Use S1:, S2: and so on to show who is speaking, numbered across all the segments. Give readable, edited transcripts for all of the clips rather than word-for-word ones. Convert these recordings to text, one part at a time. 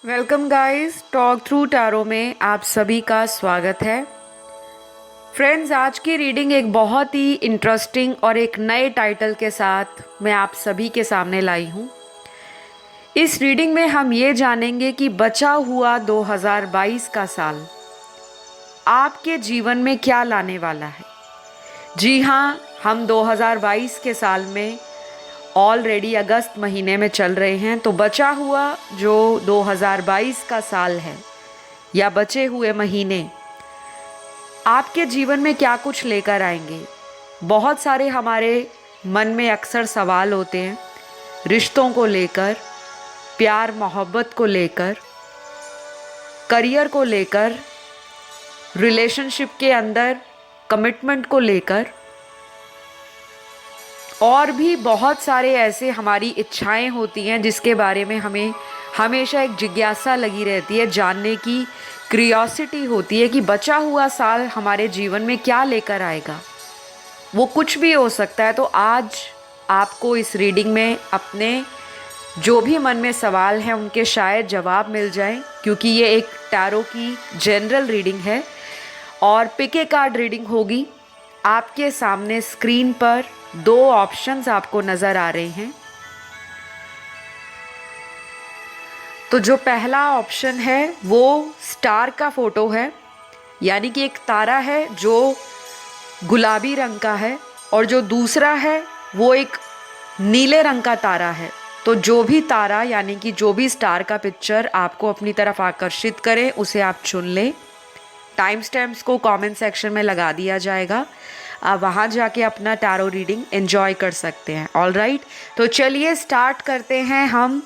S1: Welcome guys, talk through tarot में आप सभी का स्वागत है। फ्रेंड्स, आज की रीडिंग एक बहुत ही इंटरेस्टिंग और एक नए टाइटल के साथ मैं आप सभी के सामने लाई हूँ। इस रीडिंग में हम ये जानेंगे कि बचा हुआ 2022 का साल आपके जीवन में क्या लाने वाला है। जी हाँ, हम 2022 के साल में ऑलरेडी अगस्त महीने में चल रहे हैं, तो बचा हुआ जो 2022 का साल है या बचे हुए महीने आपके जीवन में क्या कुछ लेकर आएंगे। बहुत सारे हमारे मन में अक्सर सवाल होते हैं, रिश्तों को लेकर, प्यार मोहब्बत को लेकर, करियर को लेकर, रिलेशनशिप के अंदर कमिटमेंट को लेकर, और भी बहुत सारे ऐसे हमारी इच्छाएं होती हैं जिसके बारे में हमें हमेशा एक जिज्ञासा लगी रहती है, जानने की क्यूरियोसिटी होती है कि बचा हुआ साल हमारे जीवन में क्या लेकर आएगा। वो कुछ भी हो सकता है। तो आज आपको इस रीडिंग में अपने जो भी मन में सवाल हैं उनके शायद जवाब मिल जाएं, क्योंकि ये एक टैरो की जनरल रीडिंग है और पिक ए कार्ड रीडिंग होगी। आपके सामने स्क्रीन पर दो ऑप्शंस आपको नज़र आ रहे हैं। तो जो पहला ऑप्शन है वो स्टार का फोटो है, यानी कि एक तारा है जो गुलाबी रंग का है, और जो दूसरा है वो एक नीले रंग का तारा है। तो जो भी तारा यानी कि जो भी स्टार का पिक्चर आपको अपनी तरफ आकर्षित करे उसे आप चुन लें। टाइम स्टैम्प्स को कमेंट सेक्शन में लगा दिया जाएगा, आप वहाँ जाके अपना टैरो रीडिंग एंजॉय कर सकते हैं। ऑल राइट, तो चलिए स्टार्ट करते हैं। हम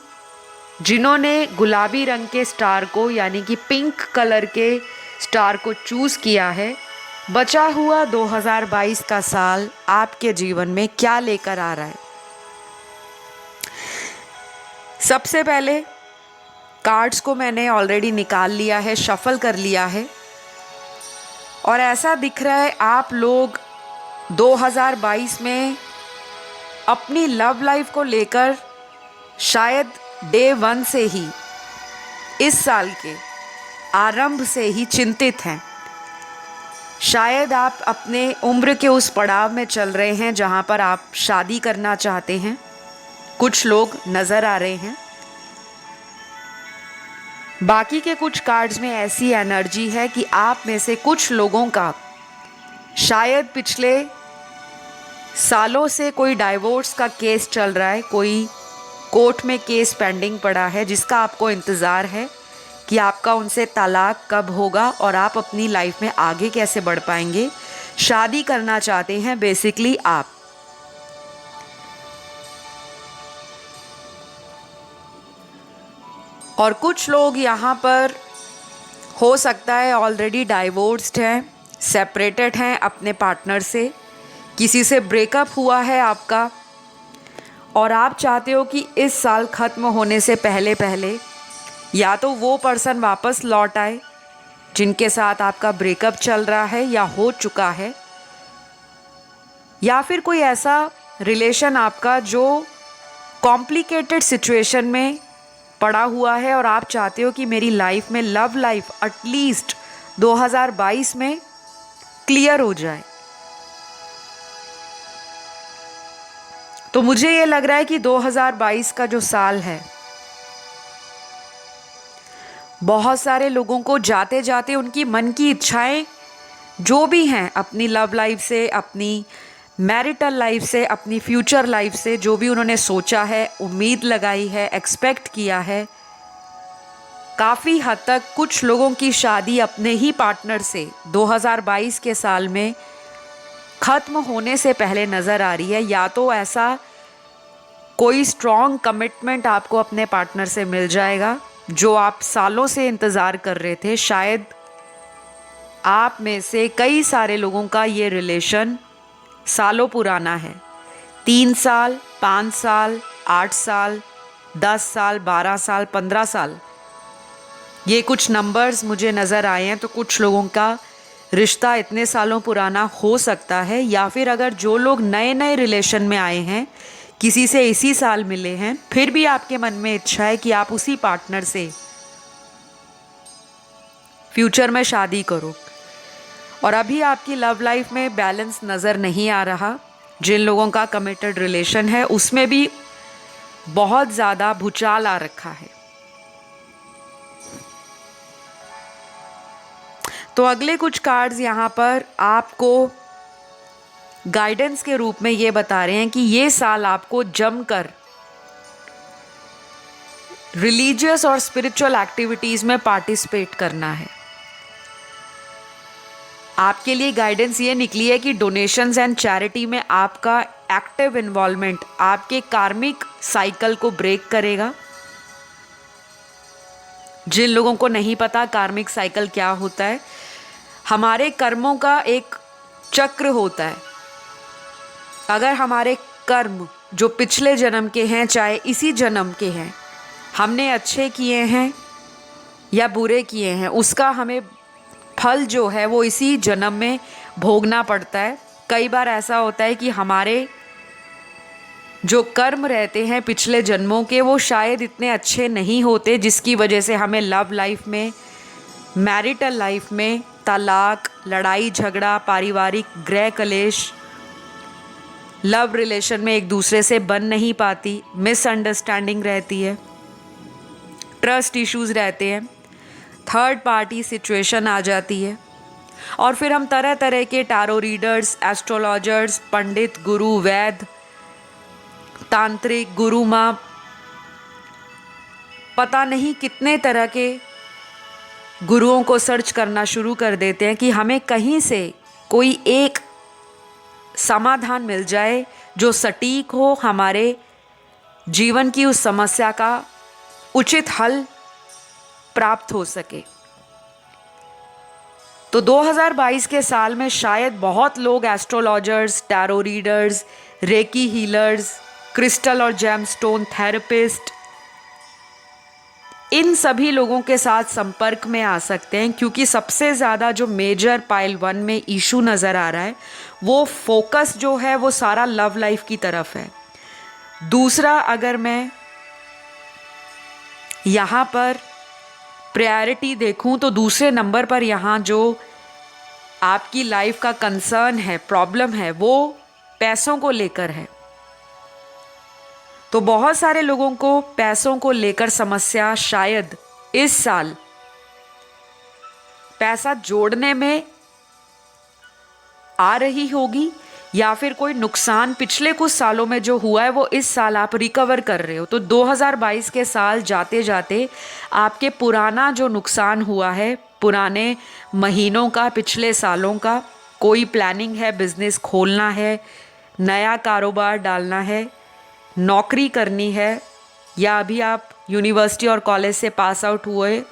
S1: जिन्होंने गुलाबी रंग के स्टार को यानी कि पिंक कलर के स्टार को चूज़ किया है, बचा हुआ 2022 का साल आपके जीवन में क्या लेकर आ रहा है। सबसे पहले कार्ड्स को मैंने ऑलरेडी निकाल लिया है, शफल कर लिया है, और ऐसा दिख रहा है आप लोग 2022 में अपनी लव लाइफ को लेकर शायद डे 1 से ही, इस साल के आरंभ से ही चिंतित हैं। शायद आप अपने उम्र के उस पड़ाव में चल रहे हैं जहां पर आप शादी करना चाहते हैं। कुछ लोग नज़र आ रहे हैं। बाकी के कुछ कार्ड्स में ऐसी एनर्जी है कि आप में से कुछ लोगों का शायद पिछले सालों से कोई डाइवोर्स का केस चल रहा है, कोई कोर्ट में केस पेंडिंग पड़ा है जिसका आपको इंतज़ार है कि आपका उनसे तलाक कब होगा और आप अपनी लाइफ में आगे कैसे बढ़ पाएंगे। शादी करना चाहते हैं बेसिकली आप। और कुछ लोग यहाँ पर हो सकता है ऑलरेडी डाइवोर्स्ड हैं, सेपरेटेड हैं अपने पार्टनर से, किसी से ब्रेकअप हुआ है आपका, और आप चाहते हो कि इस साल ख़त्म होने से पहले पहले या तो वो पर्सन वापस लौट आए जिनके साथ आपका ब्रेकअप चल रहा है या हो चुका है, या फिर कोई ऐसा रिलेशन आपका जो कॉम्प्लिकेटेड सिचुएशन में पड़ा हुआ है और आप चाहते हो कि मेरी लाइफ में लव लाइफ एटलीस्ट 2022 में क्लियर हो जाए। तो मुझे ये लग रहा है कि 2022 का जो साल है, बहुत सारे लोगों को जाते जाते उनकी मन की इच्छाएं जो भी हैं अपनी लव लाइफ से, अपनी मैरिटल लाइफ से, अपनी फ्यूचर लाइफ से, जो भी उन्होंने सोचा है, उम्मीद लगाई है, एक्सपेक्ट किया है, काफ़ी हद तक कुछ लोगों की शादी अपने ही पार्टनर से 2022 के साल में ख़त्म होने से पहले नज़र आ रही है। या तो ऐसा कोई स्ट्रॉन्ग कमिटमेंट आपको अपने पार्टनर से मिल जाएगा जो आप सालों से इंतज़ार कर रहे थे। शायद आप में से कई सारे लोगों का ये रिलेशन सालों पुराना है, 3 साल, 5 साल, 8 साल, 10 साल, 12 साल, 15 साल, ये कुछ नंबर्स मुझे नज़र आए हैं। तो कुछ लोगों का रिश्ता इतने सालों पुराना हो सकता है, या फिर अगर जो लोग नए नए रिलेशन में आए हैं, किसी से इसी साल मिले हैं, फिर भी आपके मन में इच्छा है कि आप उसी पार्टनर से फ्यूचर में शादी करो। और अभी आपकी लव लाइफ में बैलेंस नज़र नहीं आ रहा। जिन लोगों का कमिटेड रिलेशन है उसमें भी बहुत ज़्यादा भूचाल आ रखा है। तो अगले कुछ कार्ड्स यहाँ पर आपको गाइडेंस के रूप में ये बता रहे हैं कि ये साल आपको जमकर रिलीजियस और स्पिरिचुअल एक्टिविटीज़ में पार्टिसिपेट करना है। आपके लिए गाइडेंस ये निकली है कि डोनेशंस एंड चैरिटी में आपका एक्टिव इन्वॉल्वमेंट आपके कार्मिक साइकिल को ब्रेक करेगा। जिन लोगों को नहीं पता कार्मिक साइकिल क्या होता है, हमारे कर्मों का एक चक्र होता है। अगर हमारे कर्म जो पिछले जन्म के हैं, चाहे इसी जन्म के हैं, हमने अच्छे किए हैं या बुरे किए हैं, उसका हमें फल जो है वो इसी जन्म में भोगना पड़ता है। कई बार ऐसा होता है कि हमारे जो कर्म रहते हैं पिछले जन्मों के, वो शायद इतने अच्छे नहीं होते, जिसकी वजह से हमें लव लाइफ में, मैरिटल लाइफ में तलाक, लड़ाई झगड़ा, पारिवारिक गृह कलेश, लव रिलेशन में एक दूसरे से बन नहीं पाती, मिसअंडरस्टैंडिंग रहती है, ट्रस्ट इश्यूज रहते हैं, थर्ड पार्टी सिचुएशन आ जाती है। और फिर हम तरह तरह के टारो रीडर्स, एस्ट्रोलॉजर्स, पंडित, गुरु, वैद्य, तांत्रिक, गुरु माँ, पता नहीं कितने तरह के गुरुओं को सर्च करना शुरू कर देते हैं कि हमें कहीं से कोई एक समाधान मिल जाए जो सटीक हो, हमारे जीवन की उस समस्या का उचित हल प्राप्त हो सके। तो 2022 के साल में शायद बहुत लोग astrologers, tarot readers, reiki healers, crystal और जेमस्टोन थेरेपिस्ट, इन सभी लोगों के साथ संपर्क में आ सकते हैं, क्योंकि सबसे ज़्यादा जो मेजर पाइल 1 में इशू नज़र आ रहा है वो फोकस जो है वो सारा लव लाइफ की तरफ है। दूसरा, अगर मैं यहाँ पर प्रायोरिटी देखूँ तो दूसरे नंबर पर यहाँ जो आपकी लाइफ का कंसर्न है, प्रॉब्लम है, वो पैसों को लेकर है। तो बहुत सारे लोगों को पैसों को लेकर समस्या शायद इस साल पैसा जोड़ने में आ रही होगी, या फिर कोई नुकसान पिछले कुछ सालों में जो हुआ है वो इस साल आप रिकवर कर रहे हो। तो 2022 के साल जाते जाते आपके पुराना जो नुकसान हुआ है, पुराने महीनों का, पिछले सालों का, कोई प्लानिंग है, बिजनेस खोलना है, नया कारोबार डालना है, नौकरी करनी है, या अभी आप यूनिवर्सिटी और कॉलेज से पास आउट हुए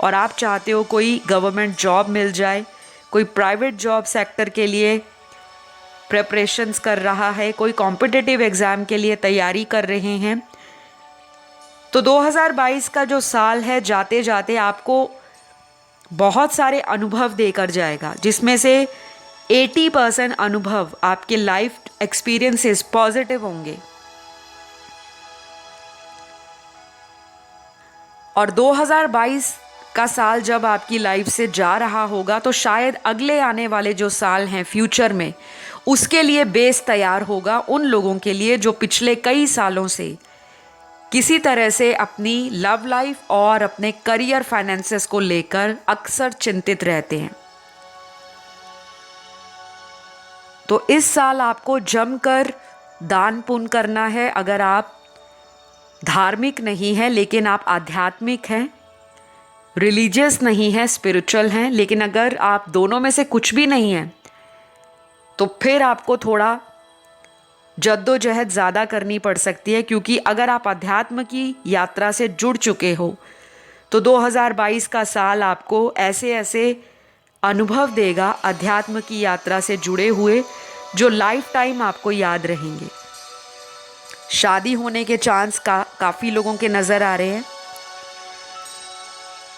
S1: और आप चाहते हो कोई गवर्नमेंट जॉब मिल जाए, कोई प्राइवेट जॉब सेक्टर के लिए प्रिपरेशंस कर रहा है, कोई कॉम्पिटिटिव एग्ज़ाम के लिए तैयारी कर रहे हैं, तो 2022 का जो साल है जाते जाते आपको बहुत सारे अनुभव देकर जाएगा, जिसमें से 80% अनुभव आपके लाइफ एक्सपीरियंसेस पॉजिटिव होंगे। और 2022 का साल जब आपकी लाइफ से जा रहा होगा तो शायद अगले आने वाले जो साल हैं फ्यूचर में, उसके लिए बेस तैयार होगा उन लोगों के लिए जो पिछले कई सालों से किसी तरह से अपनी लव लाइफ और अपने करियर फाइनेंसेस को लेकर अक्सर चिंतित रहते हैं। तो इस साल आपको जमकर दान पुण्य करना है। अगर आप धार्मिक नहीं हैं लेकिन आप आध्यात्मिक हैं, रिलीजियस नहीं है, स्पिरिचुअल हैं, लेकिन अगर आप दोनों में से कुछ भी नहीं हैं तो फिर आपको थोड़ा जद्दोजहद ज़्यादा करनी पड़ सकती है, क्योंकि अगर आप अध्यात्म की यात्रा से जुड़ चुके हो तो 2022 का साल आपको ऐसे ऐसे अनुभव देगा अध्यात्म की यात्रा से जुड़े हुए, जो लाइफ टाइम आपको याद रहेंगे। शादी होने के चांस काफ़ी लोगों के नज़र आ रहे हैं।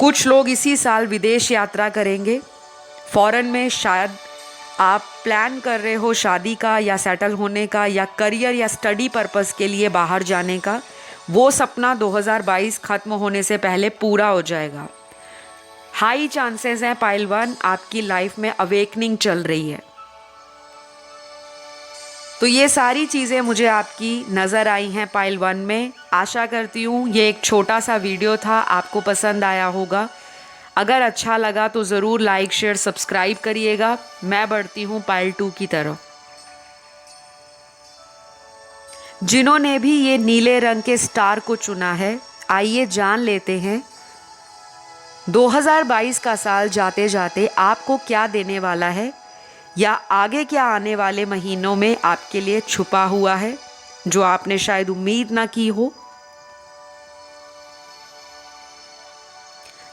S1: कुछ लोग इसी साल विदेश यात्रा करेंगे, फॉरेन में शायद आप प्लान कर रहे हो शादी का या सेटल होने का या करियर या स्टडी पर्पस के लिए बाहर जाने का। वो सपना 2022 ख़त्म होने से पहले पूरा हो जाएगा। हाई चांसेस हैं पाइल 1 आपकी लाइफ में अवेकनिंग चल रही है। तो ये सारी चीज़ें मुझे आपकी नज़र आई हैं पाइल 1 में। आशा करती हूँ ये एक छोटा सा वीडियो था, आपको पसंद आया होगा। अगर अच्छा लगा तो ज़रूर लाइक शेयर सब्सक्राइब करिएगा। मैं बढ़ती हूँ पाइल 2 की तरफ। जिन्होंने भी ये नीले रंग के स्टार को चुना है, आइए जान लेते हैं 2022 का साल जाते जाते आपको क्या देने वाला है, या आगे क्या आने वाले महीनों में आपके लिए छुपा हुआ है जो आपने शायद उम्मीद ना की हो।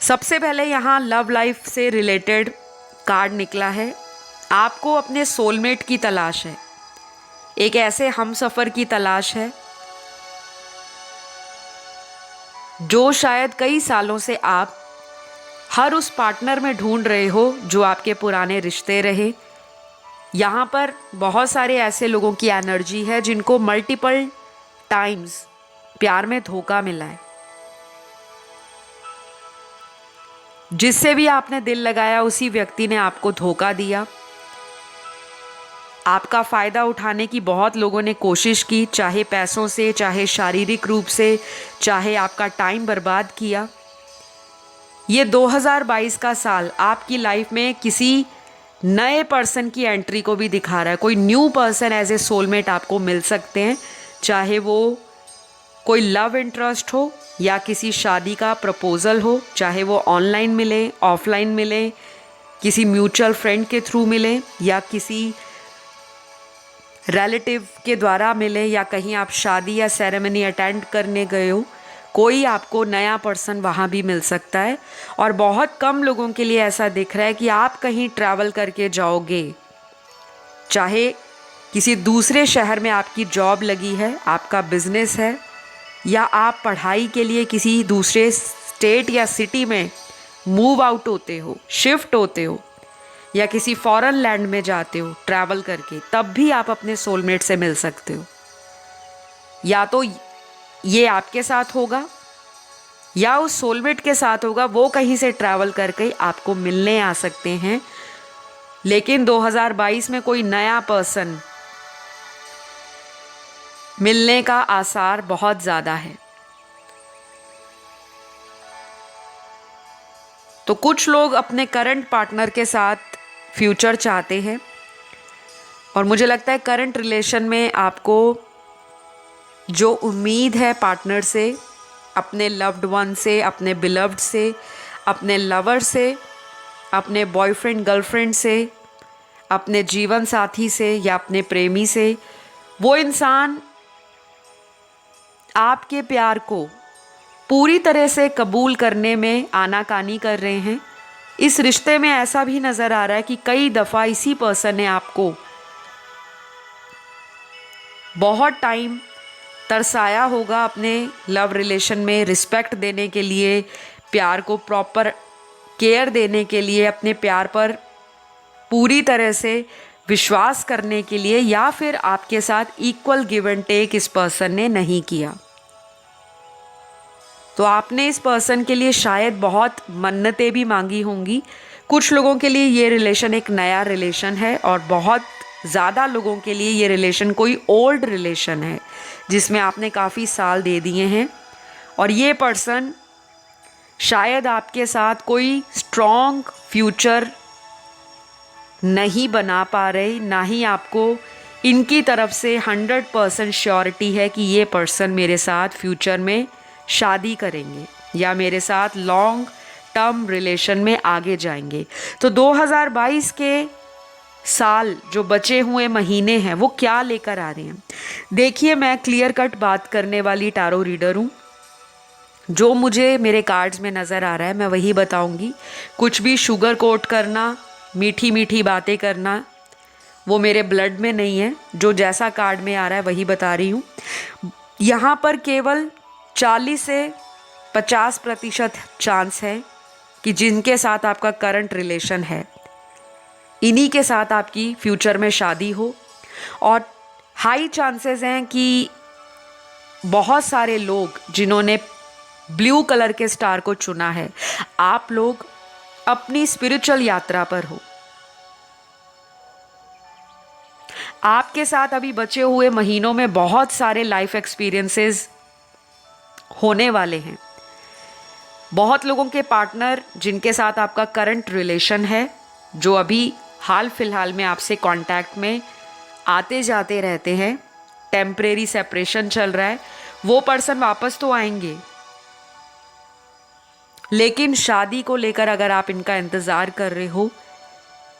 S1: सबसे पहले यहाँ लव लाइफ से रिलेटेड कार्ड निकला है। आपको अपने सोलमेट की तलाश है, एक ऐसे हमसफ़र की तलाश है जो शायद कई सालों से आप हर उस पार्टनर में ढूंढ रहे हो जो आपके पुराने रिश्ते रहे। यहाँ पर बहुत सारे ऐसे लोगों की एनर्जी है जिनको मल्टीपल टाइम्स प्यार में धोखा मिला है। जिससे भी आपने दिल लगाया उसी व्यक्ति ने आपको धोखा दिया। आपका फ़ायदा उठाने की बहुत लोगों ने कोशिश की, चाहे पैसों से, चाहे शारीरिक रूप से, चाहे आपका टाइम बर्बाद किया। ये 2022 का साल आपकी लाइफ में किसी नए पर्सन की एंट्री को भी दिखा रहा है। कोई new person as a soulmate आपको मिल सकते हैं, चाहे वो कोई लव इंटरेस्ट हो या किसी शादी का प्रपोज़ल हो, चाहे वो ऑनलाइन मिले, ऑफलाइन मिले, किसी म्यूचुअल फ्रेंड के थ्रू मिले या किसी रिलेटिव के द्वारा मिले, या कहीं आप शादी या सेरेमनी अटेंड करने गए हो। कोई आपको नया पर्सन वहाँ भी मिल सकता है। और बहुत कम लोगों के लिए ऐसा दिख रहा है कि आप कहीं ट्रैवल करके जाओगे, चाहे किसी दूसरे शहर में आपकी जॉब लगी है, आपका बिजनेस है, या आप पढ़ाई के लिए किसी दूसरे स्टेट या सिटी में मूव आउट होते हो, शिफ्ट होते हो, या किसी फॉरेन लैंड में जाते हो ट्रैवल करके, तब भी आप अपने सोलमेट से मिल सकते हो। या तो ये आपके साथ होगा या उस सोलमेट के साथ होगा, वो कहीं से ट्रैवल करके आपको मिलने आ सकते हैं। लेकिन 2022 में कोई नया पर्सन मिलने का आसार बहुत ज़्यादा है। तो कुछ लोग अपने करंट पार्टनर के साथ फ्यूचर चाहते हैं, और मुझे लगता है करंट रिलेशन में आपको जो उम्मीद है पार्टनर से, अपने लव्ड वन से, अपने बिलव्ड से, अपने लवर से, अपने बॉयफ्रेंड गर्लफ्रेंड से, अपने जीवन साथी से या अपने प्रेमी से, वो इंसान आपके प्यार को पूरी तरह से कबूल करने में आनाकानी कर रहे हैं। इस रिश्ते में ऐसा भी नज़र आ रहा है कि कई दफ़ा इसी पर्सन ने आपको बहुत टाइम तरसाया होगा अपने लव रिलेशन में, रिस्पेक्ट देने के लिए, प्यार को प्रॉपर केयर देने के लिए, अपने प्यार पर पूरी तरह से विश्वास करने के लिए, या फिर आपके साथ इक्वल गिव एंड टेक इस पर्सन ने नहीं किया। तो आपने इस पर्सन के लिए शायद बहुत मन्नतें भी मांगी होंगी। कुछ लोगों के लिए ये रिलेशन एक नया रिलेशन है, और बहुत ज़्यादा लोगों के लिए ये रिलेशन कोई ओल्ड रिलेशन है जिसमें आपने काफ़ी साल दे दिए हैं। और ये पर्सन शायद आपके साथ कोई स्ट्रॉन्ग फ्यूचर नहीं बना पा रहे, ना ही आपको इनकी तरफ से 100% श्योरिटी है कि ये पर्सन मेरे साथ फ्यूचर में शादी करेंगे या मेरे साथ लॉन्ग टर्म रिलेशन में आगे जाएंगे। तो 2022 के साल जो बचे हुए महीने हैं वो क्या लेकर आ रहे हैं, देखिए मैं क्लियर कट बात करने वाली टैरो रीडर हूँ। जो मुझे मेरे कार्ड्स में नज़र आ रहा है मैं वही बताऊँगी। कुछ भी शुगर कोट करना, मीठी मीठी बातें करना, वो मेरे ब्लड में नहीं है। जो जैसा कार्ड में आ रहा है वही बता रही हूँ। यहाँ पर केवल 40 से 50% चांस है कि जिनके साथ आपका करंट रिलेशन है इन्हीं के साथ आपकी फ्यूचर में शादी हो, और हाई चांसेस हैं कि बहुत सारे लोग जिन्होंने ब्लू कलर के स्टार को चुना है, आप लोग अपनी स्पिरिचुअल यात्रा पर हो। आपके साथ अभी बचे हुए महीनों में बहुत सारे लाइफ एक्सपीरियंसेस होने वाले हैं। बहुत लोगों के पार्टनर जिनके साथ आपका करंट रिलेशन है, जो अभी हाल फिलहाल में आपसे कांटेक्ट में आते जाते रहते हैं, टेम्परेरी सेपरेशन चल रहा है, वो पर्सन वापस तो आएंगे, लेकिन शादी को लेकर अगर आप इनका इंतज़ार कर रहे हो,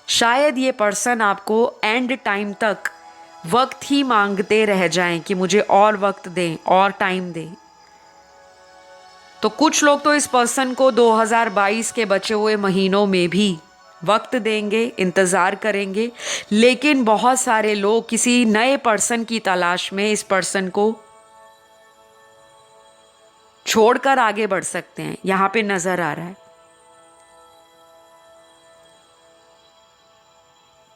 S1: शायद ये पर्सन आपको एंड टाइम तक वक्त ही मांगते रह जाएं कि मुझे और वक्त दें और टाइम दें। तो कुछ लोग तो इस पर्सन को 2022 के बचे हुए महीनों में भी वक्त देंगे, इंतज़ार करेंगे, लेकिन बहुत सारे लोग किसी नए पर्सन की तलाश में इस पर्सन को छोड़कर आगे बढ़ सकते हैं, यहां पे नजर आ रहा है।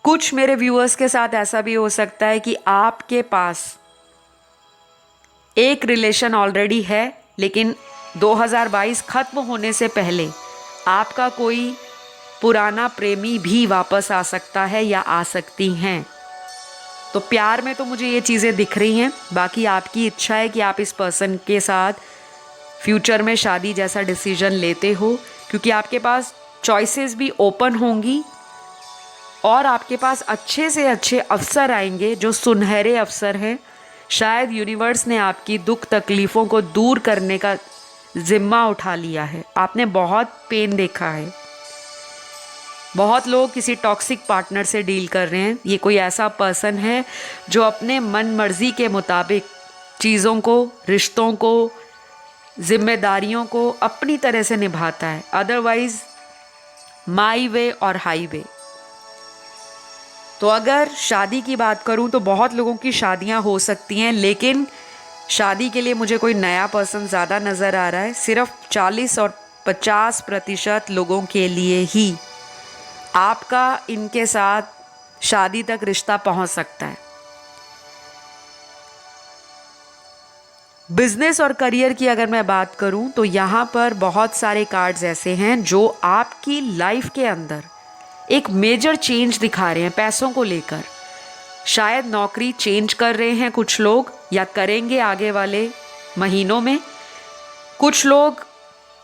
S1: कुछ मेरे व्यूअर्स के साथ ऐसा भी हो सकता है कि आपके पास एक रिलेशन ऑलरेडी है, लेकिन 2022 खत्म होने से पहले आपका कोई पुराना प्रेमी भी वापस आ सकता है या आ सकती हैं। तो प्यार में तो मुझे ये चीज़ें दिख रही हैं। बाकी आपकी इच्छा है कि आप इस पर्सन के साथ फ्यूचर में शादी जैसा डिसीजन लेते हो, क्योंकि आपके पास चॉइसेस भी ओपन होंगी और आपके पास अच्छे से अच्छे अवसर आएंगे, जो सुनहरे अवसर हैं। शायद यूनिवर्स ने आपकी दुख तकलीफ़ों को दूर करने का जिम्मा उठा लिया है। आपने बहुत पेन देखा है। बहुत लोग किसी टॉक्सिक पार्टनर से डील कर रहे हैं। ये कोई ऐसा पर्सन है जो अपने मन मर्जी के मुताबिक चीज़ों को, रिश्तों को, जिम्मेदारियों को अपनी तरह से निभाता है। अदरवाइज माई वे और हाई वे। तो अगर शादी की बात करूं तो बहुत लोगों की शादियां हो सकती हैं, लेकिन शादी के लिए मुझे कोई नया पर्सन ज़्यादा नज़र आ रहा है। सिर्फ 40 और 50% लोगों के लिए ही आपका इनके साथ शादी तक रिश्ता पहुंच सकता है। बिजनेस और करियर की अगर मैं बात करूं तो यहाँ पर बहुत सारे कार्ड्स ऐसे हैं जो आपकी लाइफ के अंदर एक मेजर चेंज दिखा रहे हैं। पैसों को लेकर शायद नौकरी चेंज कर रहे हैं कुछ लोग, या करेंगे आगे वाले महीनों में। कुछ लोग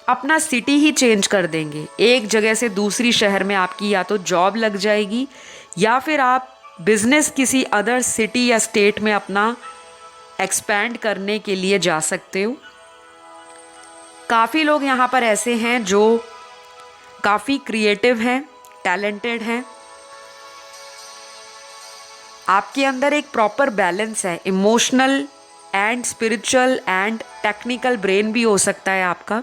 S1: अपना सिटी ही चेंज कर देंगे। एक जगह से दूसरी शहर में आपकी या तो जॉब लग जाएगी, या फिर आप बिजनेस किसी अदर सिटी या स्टेट में अपना एक्सपैंड करने के लिए जा सकते हो। काफ़ी लोग यहाँ पर ऐसे हैं जो काफ़ी क्रिएटिव हैं, टैलेंटेड हैं। आपके अंदर एक प्रॉपर बैलेंस है, emotional and spiritual and technical brain भी हो सकता है आपका।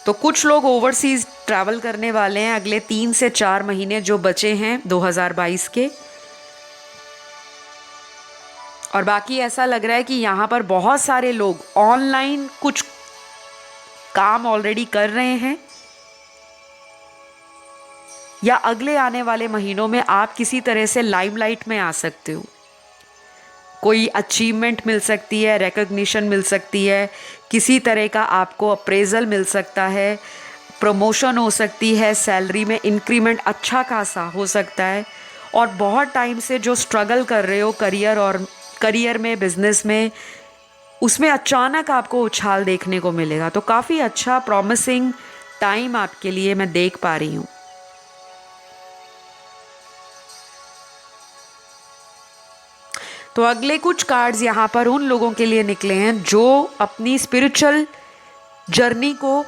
S1: तो कुछ लोग ओवरसीज ट्रैवल करने वाले हैं अगले 3 से 4 महीने जो बचे हैं 2022 के। और बाकी ऐसा लग रहा है कि यहाँ पर बहुत सारे लोग ऑनलाइन कुछ काम ऑलरेडी कर रहे हैं, या अगले आने वाले महीनों में आप किसी तरह से लाइमलाइट में आ सकते हो। कोई अचीवमेंट मिल सकती है, रिकॉग्निशन मिल सकती है, किसी तरह का आपको अप्रेजल मिल सकता है, प्रमोशन हो सकती है, सैलरी में इंक्रीमेंट अच्छा खासा हो सकता है। और बहुत टाइम से जो स्ट्रगल कर रहे हो करियर में, बिजनेस में, उसमें अचानक आपको उछाल देखने को मिलेगा। तो काफ़ी अच्छा प्रॉमिसिंग टाइम आपके लिए मैं देख पा रही हूँ। तो अगले कुछ कार्ड्स यहाँ पर उन लोगों के लिए निकले हैं जो अपनी स्पिरिचुअल जर्नी को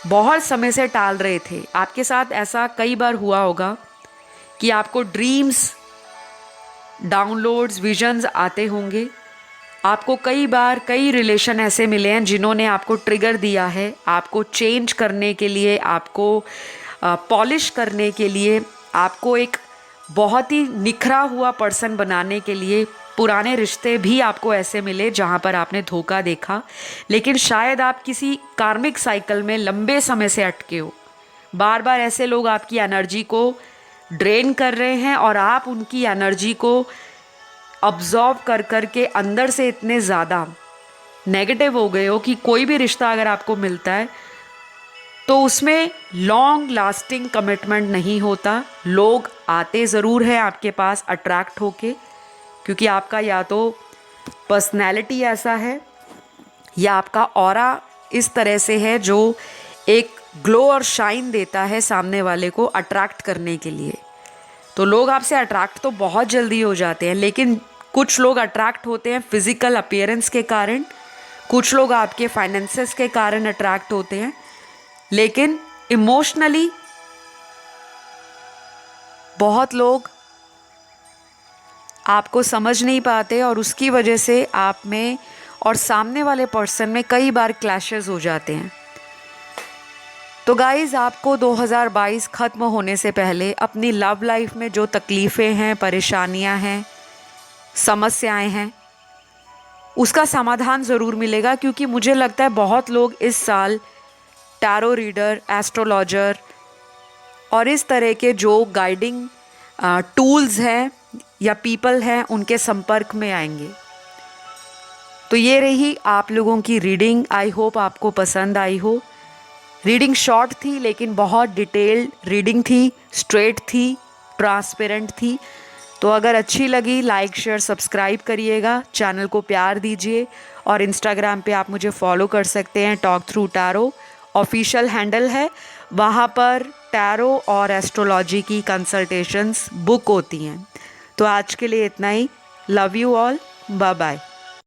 S1: बहुत समय से टाल रहे थे। आपके साथ ऐसा कई बार हुआ होगा कि आपको ड्रीम्स, डाउनलोड्स, विजन्स आते होंगे। आपको कई बार कई रिलेशन ऐसे मिले हैं जिन्होंने आपको ट्रिगर दिया है, आपको चेंज करने के लिए, आपको पॉलिश करने के लिए, आपको एक बहुत ही निखरा हुआ पर्सन बनाने के लिए। पुराने रिश्ते भी आपको ऐसे मिले जहाँ पर आपने धोखा देखा, लेकिन शायद आप किसी कार्मिक साइकिल में लंबे समय से अटके हो। बार बार ऐसे लोग आपकी एनर्जी को ड्रेन कर रहे हैं और आप उनकी एनर्जी को अब्जॉर्व कर कर के अंदर से इतने ज़्यादा नेगेटिव हो गए हो कि कोई भी रिश्ता अगर आपको मिलता है तो उसमें लॉन्ग लास्टिंग कमिटमेंट नहीं होता। लोग आते ज़रूर हैं आपके पास अट्रैक्ट होके, क्योंकि आपका या तो पर्सनैलिटी ऐसा है या आपका ऑरा इस तरह से है जो एक ग्लो और शाइन देता है सामने वाले को अट्रैक्ट करने के लिए। तो लोग आपसे अट्रैक्ट तो बहुत जल्दी हो जाते हैं, लेकिन कुछ लोग अट्रैक्ट होते हैं फिजिकल अपीयरेंस के कारण, कुछ लोग आपके फाइनेंसेस के कारण अट्रैक्ट होते हैं, लेकिन इमोशनली बहुत लोग आपको समझ नहीं पाते और उसकी वजह से आप में और सामने वाले पर्सन में कई बार क्लैशेस हो जाते हैं। तो गाइज़, आपको 2022 ख़त्म होने से पहले अपनी लव लाइफ में जो तकलीफ़ें हैं, परेशानियां हैं, समस्याएं हैं, उसका समाधान ज़रूर मिलेगा। क्योंकि मुझे लगता है बहुत लोग इस साल टैरो रीडर, एस्ट्रोलॉजर और इस तरह के जो गाइडिंग टूल्स हैं या पीपल हैं उनके संपर्क में आएंगे। तो ये रही आप लोगों की रीडिंग। आई होप आपको पसंद आई हो। रीडिंग शॉर्ट थी लेकिन बहुत डिटेल्ड रीडिंग थी, स्ट्रेट थी, ट्रांसपेरेंट थी। तो अगर अच्छी लगी लाइक शेयर सब्सक्राइब करिएगा, चैनल को प्यार दीजिए और इंस्टाग्राम पे आप मुझे फॉलो कर सकते हैं। Talk through tarot official handle है, वहाँ पर टैरो और एस्ट्रोलॉजी की कंसल्टेशंस बुक होती हैं। तो आज के लिए इतना ही। Love you all, bye bye.